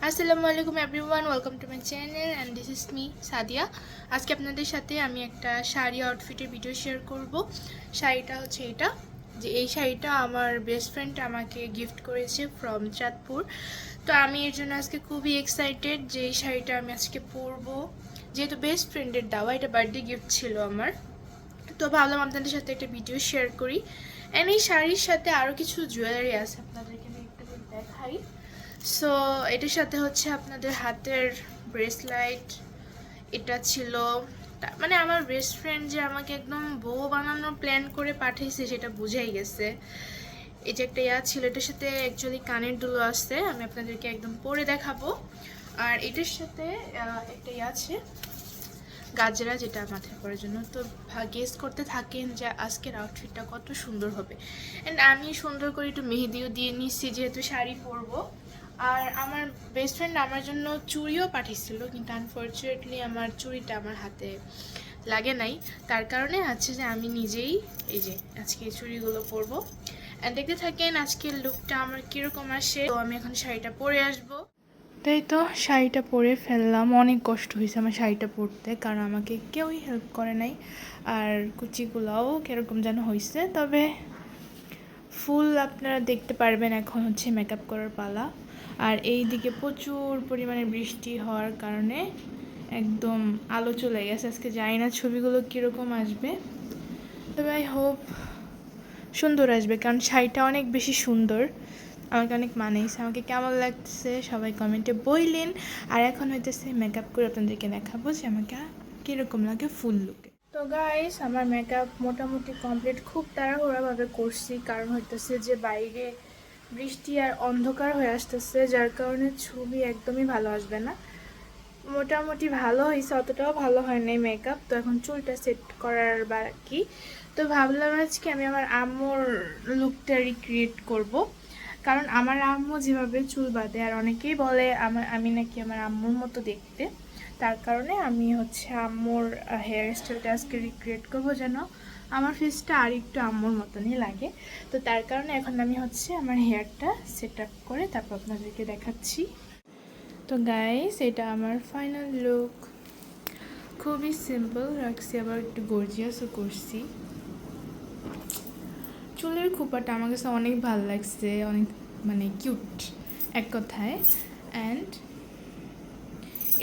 আসসালামু আলাইকুম everyone, welcome to my channel and this is me Sadia. আজকে আপনাদের সাথে আমি একটা শাড়ি আউটফিটের ভিডিও শেয়ার করব। শাড়িটা হচ্ছে এটা, যে এই শাড়িটা আমার বেস্ট ফ্রেন্ড আমাকে গিফট করেছে ফ্রম চাঁদপুর। তো আমি এর জন্য আজকে খুবই এক্সাইটেড যে এই শাড়িটা আমি আজকে পরবো, যেহেতু বেস্ট ফ্রেন্ডের দেওয়া, এটা বার্থডে গিফট ছিল আমার। তো ভাবলাম আপনাদের সাথে একটা ভিডিও শেয়ার করি। অ্যান্ড এই শাড়ির সাথে আরও কিছু জুয়েলারি আছে, আপনাদেরকে আমি একটা করে দেখাই। সো এটার সাথে হচ্ছে আপনাদের হাতের ব্রেসলাইট, এটা ছিল। মানে আমার বেস্ট ফ্রেন্ড যে আমাকে একদম বউ বানানোর প্ল্যান করে পাঠিয়েছে সেটা বুঝাই গেছে। এই যে একটা ছিল, এটার সাথে অ্যাকচুয়ালি কানের দুলো আসছে, আমি আপনাদেরকে একদম পরে দেখাবো। আর এটার সাথে একটা আছে গাজরা, যেটা মাথায় পরার জন্য। তো গেস করতে থাকেন যে আজকের আউটফিটটা কত সুন্দর হবে। অ্যান্ড আমি সুন্দর করে একটু মেহেদিও দিয়ে নিচ্ছি, যেহেতু শাড়ি পরবো। আর আমার বেস্ট ফ্রেন্ড আমার জন্য চুড়িও পাঠিয়েছিল, কিন্তু আনফর্চুনেটলি আমার চুড়িটা আমার হাতে লাগে নাই। তার কারণে আছে যে আমি নিজেই এই যে আজকে এই চুড়িগুলো পরবো। অ্যান্ড দেখতে থাকেন আজকের লুকটা আমার কীরকম আসে। তো আমি এখন শাড়িটা পরে আসবো। তাই তো শাড়িটা পরে ফেললাম। অনেক কষ্ট হয়েছে আমার শাড়িটা পরতে, কারণ আমাকে কেউই হেল্প করে নাই। আর কুচিগুলোও কীরকম যেন হয়েছে, তবে ফুল আপনারা দেখতে পারবেন। এখন হচ্ছে মেকআপ করার পালা। আর এই দিকে প্রচুর পরিমাণে বৃষ্টি হওয়ার কারণে একদম আলো চলে গেছে। আজকে জানি না ছবিগুলো কীরকম আসবে, তবে আই হোপ সুন্দর আসবে, কারণ শাড়িটা অনেক বেশি সুন্দর, আমাকে অনেক মানেইছে। আমাকে কেমন লাগছে সবাই কমেন্টে বললেন। আর এখন হইতেছে মেকআপ করে আপনাদেরকে দেখাবো যে আমাকে কীরকম লাগে ফুল লুকে। তো গাইস, আমার মেকআপ মোটামুটি কমপ্লিট। খুব তাড়াহুড়াভাবে করছি, কারণ হইতেছে যে বাইরে বৃষ্টি আর অন্ধকার হয়ে আসতেছে, যার কারণে ছবি একদমই ভালো আসবে না। মোটামুটি ভালো হয়েছে, অতটাও ভালো হয় নাই মেকআপ। তো এখন চুলটা সেট করার বাকি। তো ভাবলাম আজকে আমি আমার আম্মুর লুকটা রিক্রিয়েট করব, কারণ আমার আম্মু যেভাবে চুল বাঁধে, আর অনেকেই বলে আমি নাকি আমার আম্মুর মতো দেখতে। তার কারণে আমি হচ্ছে আম্মুর হেয়ার স্টাইলটা আজকে রিক্রিয়েট করবো, যেন আমার ফেসটা আর একটু আম্মুর মতনই লাগে। তো তার কারণে এখন আমি হচ্ছে আমার হেয়ারটা সেট আপ করে তারপর আপনাদেরকে দেখাচ্ছি। তো গাইস, এটা আমার ফাইনাল লুক। খুবই সিম্পল রাখছি, আবার একটু গর্জিয়াসও করছি। চুলের খোপাটা আমার কাছে অনেক ভালো লাগছে, অনেক মানে কিউট এক কথায়। অ্যান্ড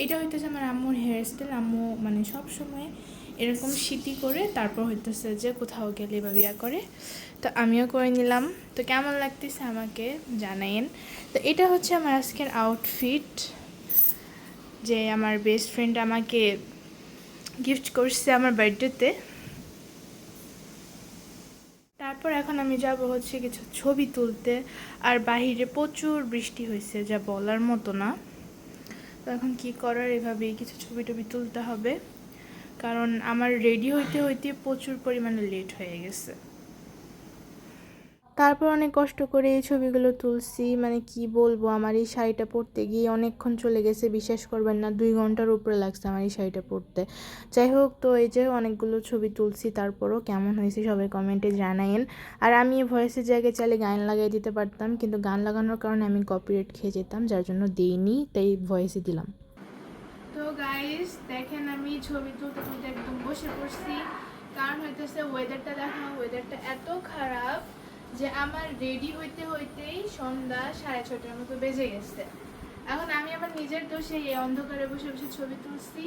এটা হইতেছে আমার আম্মুর হেয়ার স্টাইল। আম্মু মানে সব সময় এরকম সিটি করে তারপর হইতেছে যে কোথাও গেলে বা বিয়া করে। তো আমিও করে নিলাম। তো কেমন লাগতেছে আমাকে জানাইন। তো এটা হচ্ছে আমার আজকের আউটফিট, যে আমার বেস্ট ফ্রেন্ড আমাকে গিফট করছে আমার বার্থডেতে। তারপর এখন আমি যাব হচ্ছে কিছু ছবি তুলতে। আর বাহিরে প্রচুর বৃষ্টি হয়েছে, যা বলার মতো না। তো এখন কি করার, এভাবেই কিছু ছবি টবি তুলতে হবে, কারণ আমার রেডি হইতে হইতে প্রচুর পরিমাণে লেট হয়ে গেছে। তারপর অনেক কষ্ট করে এই ছবিগুলো তুলছি। মানে কি বলবো, আমার এই শাড়িটা পরতে গিয়ে অনেকক্ষণ চলে গেছে, বিশ্বাস করবেন না, 2 ঘন্টার উপরে লাগছে আমার এই শাড়িটা পরতে। যাই হোক, তো এই যে অনেকগুলো ছবি তুলছি, তারপরও কেমন হয়েছে সবাই কমেন্টে জানাইন। আর আমি ভয়েসের জায়গায় চাইলে গান লাগাই দিতে পারতাম, কিন্তু গান লাগানোর কারণে আমি কপিরাইট খেয়ে যেতাম, যার জন্য দিইনি, তাই ভয়েসে দিলাম। তো গাইস দেখেন, আমি ছবি তুলতে তুলতে একদম বসে পড়ছি, কারণ হইতেছে ওয়েদারটা দেখা, ওয়েদারটা এত খারাপ যে আমার রেডি হইতে হইতেই সন্ধ্যা 6:30টার মতো বেজে গেছে। এখন আমি আমার নিজের দোষে এই অন্ধকারে বসে বসে ছবি তুলছি।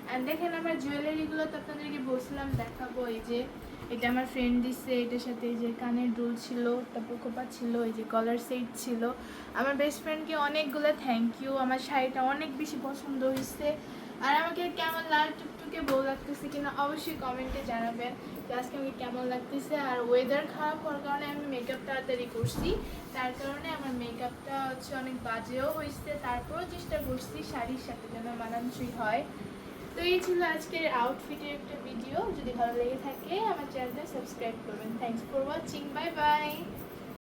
অ্যান্ড দেখেন আমার জুয়েলারিগুলো তো আপনাদেরকে বলছিলাম দেখাবো। এই যে এটা আমার ফ্রেন্ড দিচ্ছে, এটার সাথে এই যে কানের দুল ছিল, তারপর খোপা ছিল, এই যে কলার সেট ছিল। আমার বেস্ট ফ্রেন্ডকে অনেকগুলো থ্যাংক ইউ। আমার শাড়িটা অনেক বেশি পছন্দ হয়েছে। আর আমাকে কেমন টুকটুকে বউ লাগতেছে কিনা অবশ্যই কমেন্টে জানাবেন যে আজকে আমাকে কেমন লাগতেছে। আর ওয়েদার খারাপ হওয়ার কারণে আমি মেকআপ তাড়াতাড়ি করছি, তার কারণে আমার মেকআপটা হচ্ছে অনেক বাজেও হয়েছে। তারপরও চেষ্টা করছি শাড়ির সাথে যেন মানানসই হয়। তো এই ছিল আজকের আউটফিটের একটা ভিডিও। যদি ভালো লেগে থাকে আমার চ্যানেলটা সাবস্ক্রাইব করবেন। Thanks for watching, bye bye.